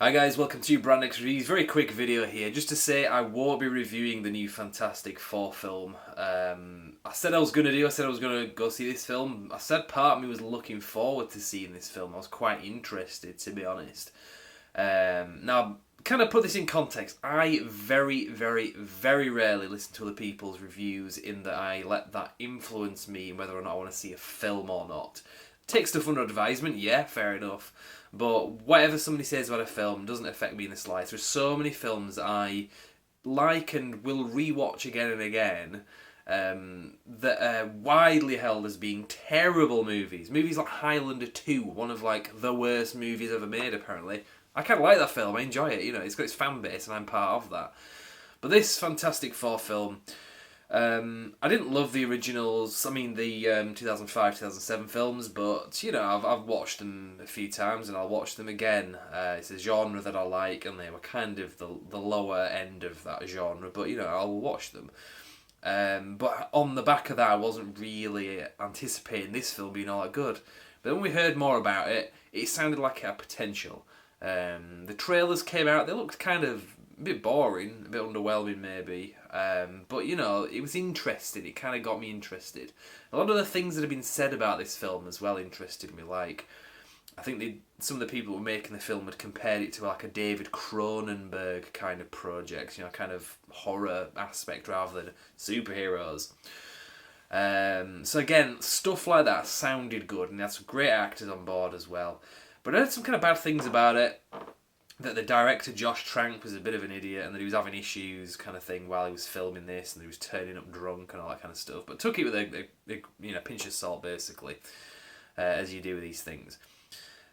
Hi guys, welcome to Brand X Reviews. Very quick video here, just to say I won't be reviewing the new Fantastic Four film. I said I was going to go see this film. I said part of me was looking forward to seeing this film. I was quite interested, to be honest. Now, kind of put this in context, I very rarely listen to other people's reviews in that I let that influence me whether or not I want to see a film or not. Take stuff under advisement, yeah, fair enough. But whatever somebody says about a film doesn't affect me in the slightest. There's so many films I like and will rewatch again and again that are widely held as being terrible movies. Movies like Highlander 2, one of like the worst movies ever made apparently. I kind of like that film, I enjoy it, it's got its fan base and I'm part of that. But this Fantastic Four film, I didn't love the originals, the 2005, 2007 films, but, I've watched them a few times and I'll watch them again. It's a genre that I like and they were kind of the lower end of that genre, but, I'll watch them. But on the back of that, I wasn't really anticipating this film being all that good. But when we heard more about it, it sounded like it had potential. The trailers came out, they looked kind of a bit boring, a bit underwhelming maybe, but it was interesting. It kind of got me interested. A lot of the things that have been said about this film as well interested me. Like, I think some of the people who were making the film had compared it to like a David Cronenberg kind of project, kind of horror aspect rather than superheroes. So again, stuff like that sounded good, and they had some great actors on board as well. But I heard some kind of bad things about it. That the director, Josh Trank, was a bit of an idiot and that he was having issues kind of thing while he was filming this and he was turning up drunk and all that kind of stuff. But took it with a pinch of salt, basically, as you do with these things.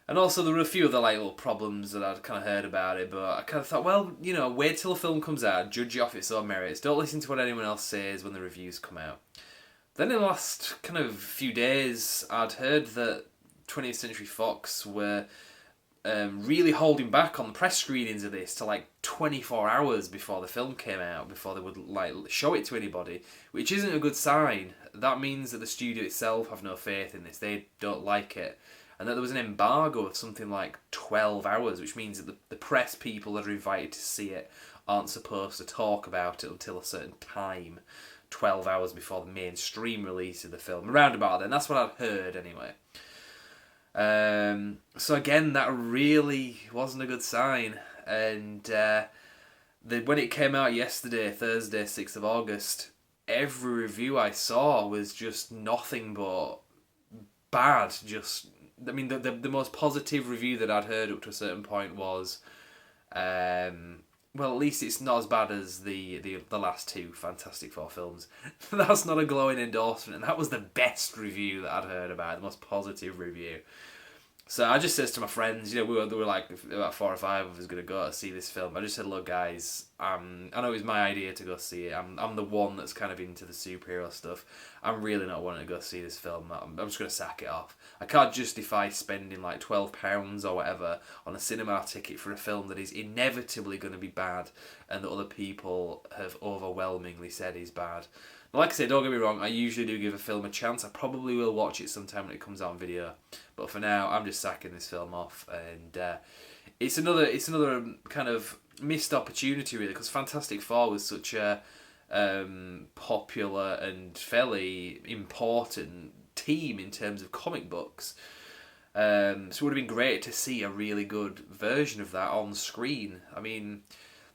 And also there were a few other little problems that I'd kind of heard about it, but I kind of thought, well, wait till a film comes out, judge it off its own merits. Don't listen to what anyone else says when the reviews come out. Then in the last kind of few days, I'd heard that 20th Century Fox were really holding back on the press screenings of this to like 24 hours before the film came out, before they would like show it to anybody, which isn't a good sign. That means that the studio itself have no faith in this. They don't like it. And that there was an embargo of something like 12 hours, which means that the press people that are invited to see it aren't supposed to talk about it until a certain time, 12 hours before the mainstream release of the film. Around about then, that's what I'd heard anyway. So again, that really wasn't a good sign, and when it came out yesterday, Thursday, 6th of August, every review I saw was just nothing but bad. The most positive review that I'd heard up to a certain point was, well, at least it's not as bad as the last two Fantastic Four films. That's not a glowing endorsement, and that was the best review that I'd heard about, the most positive review. So I just says to my friends, there were like about 4 or 5 of us going to go to see this film. I just said, look guys, I know it was my idea to go see it. I'm the one that's kind of into the superhero stuff. I'm really not wanting to go see this film. I'm just going to sack it off. I can't justify spending like £12 or whatever on a cinema ticket for a film that is inevitably going to be bad and that other people have overwhelmingly said is bad. Like I say, don't get me wrong, I usually do give a film a chance. I probably will watch it sometime when it comes out on video. But for now, I'm just sacking this film off. And it's another kind of missed opportunity, really, because Fantastic Four was such a popular and fairly important team in terms of comic books. So it would have been great to see a really good version of that on screen.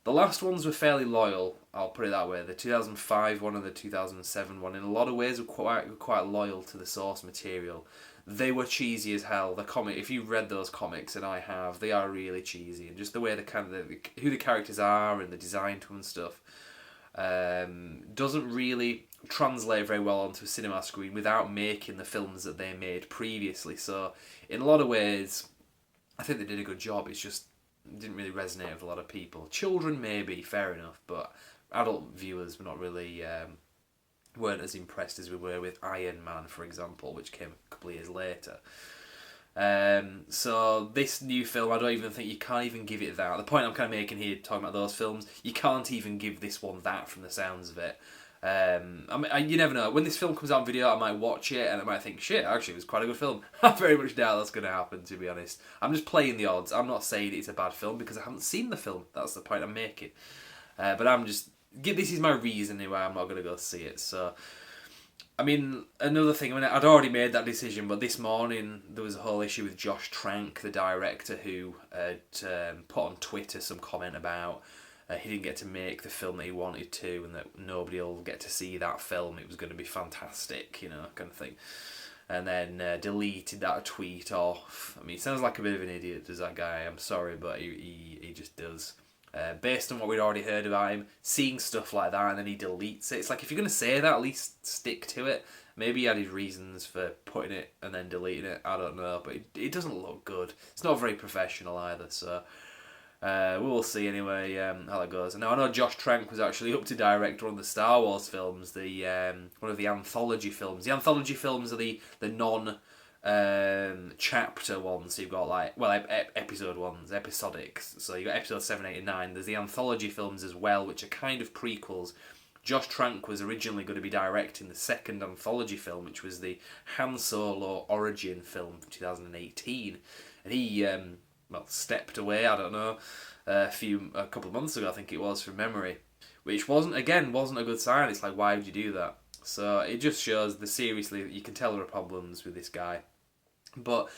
The last ones were fairly loyal, I'll put it that way. The 2005 one and the 2007 one, in a lot of ways, were quite loyal to the source material. They were cheesy as hell. The comic, if you've read those comics, and I have, they are really cheesy. And just the way who the characters are and the design to them and stuff doesn't really translate very well onto a cinema screen without making the films that they made previously. So, in a lot of ways, I think they did a good job. It's just didn't really resonate with a lot of people. Children maybe, fair enough, but adult viewers were not really weren't as impressed as we were with Iron Man, for example, which came a couple of years later. So this new film, I don't even think you can't even give it that. The point I'm kind of making here, talking about those films, you can't even give this one that from the sounds of it. You never know. When this film comes out on video, I might watch it and I might think, shit, actually, it was quite a good film. I very much doubt that's going to happen, to be honest. I'm just playing the odds. I'm not saying it's a bad film because I haven't seen the film. That's the point I'm making. But this is my reason why I'm not going to go see it. So, I mean, another thing, I'd already made that decision, but this morning there was a whole issue with Josh Trank, the director, who had put on Twitter some comment about he didn't get to make the film that he wanted to, and that nobody will get to see that film. It was going to be fantastic, kind of thing. And then deleted that tweet off. I mean, he sounds like a bit of an idiot, does that guy? I'm sorry, but he just does. Based on what we'd already heard about him, seeing stuff like that and then he deletes it. It's like, if you're going to say that, at least stick to it. Maybe he had his reasons for putting it and then deleting it. I don't know, but it doesn't look good. It's not very professional either, so... we'll see anyway how that goes. Now I know Josh Trank was actually up to direct one of the Star Wars films, one of the anthology films. The anthology films are the non chapter ones. So you've got episode ones, episodics. So you've got episode 7, 8 and 9. There's the anthology films as well, which are kind of prequels. Josh Trank was originally going to be directing the second anthology film, which was the Han Solo origin film from 2018, and he stepped away, I don't know, a couple of months ago, I think it was, from memory, which wasn't a good sign. It's like, why would you do that? So it just shows seriously, you can tell there are problems with this guy. But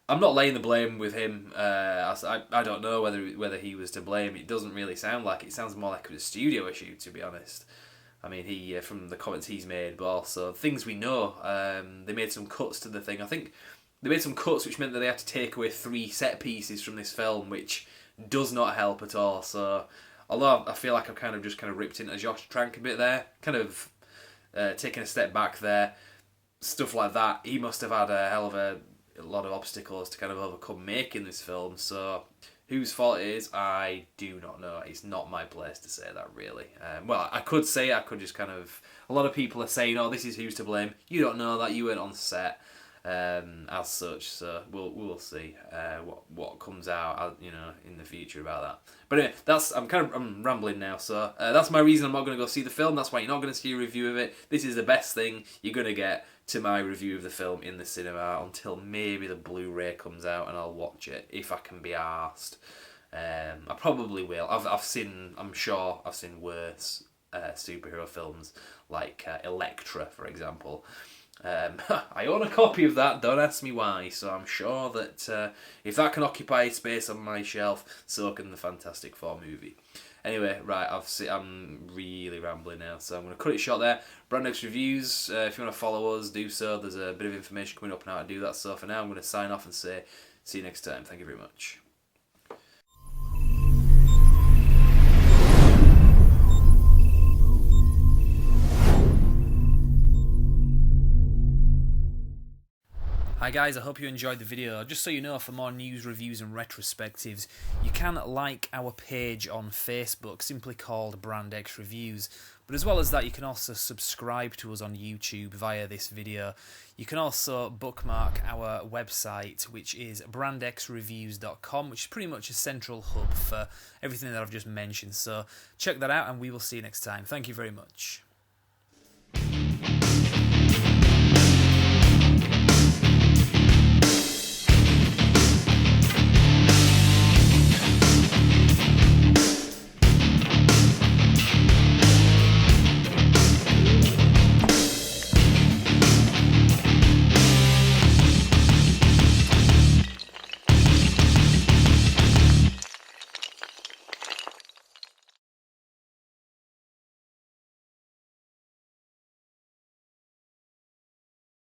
I'm not laying the blame with him. I don't know whether he was to blame. It doesn't really sound like it. It sounds more like it was a studio issue, to be honest. I mean, he from the comments he's made, but also things we know. They made some cuts to the thing. I think they made some cuts which meant that they had to take away 3 set pieces from this film, which does not help at all. So, although I feel like I've kind of ripped into Josh Trank a bit there, kind of taking a step back there, stuff like that, he must have had a hell of a lot of obstacles to kind of overcome making this film. So, whose fault it is, I do not know. It's not my place to say that, really. Well, I could say, just kind of... A lot of people are saying, oh, this is who's to blame. You don't know that, you weren't on set. As such, so we'll see what comes out, in the future about that. But anyway, I'm rambling now. So that's my reason I'm not going to go see the film. That's why you're not going to see a review of it. This is the best thing you're going to get to my review of the film in the cinema until maybe the Blu-ray comes out and I'll watch it if I can be arsed. I probably will. I'm sure I've seen worse superhero films like Elektra, for example. I own a copy of that, don't ask me why, so I'm sure that if that can occupy space on my shelf, so can the Fantastic Four movie. Anyway, right, I'm really rambling now, so I'm going to cut it short there. Brand X Reviews, if you want to follow us, do so. There's a bit of information coming up on how to do that, so for now I'm going to sign off and say, see you next time. Thank you very much. Hi guys, I hope you enjoyed the video. Just so you know, for more news, reviews and retrospectives, you can like our page on Facebook, simply called Brand X Reviews. But as well as that, you can also subscribe to us on YouTube via this video. You can also bookmark our website, which is brandxreviews.com, which is pretty much a central hub for everything that I've just mentioned. So check that out and we will see you next time. Thank you very much.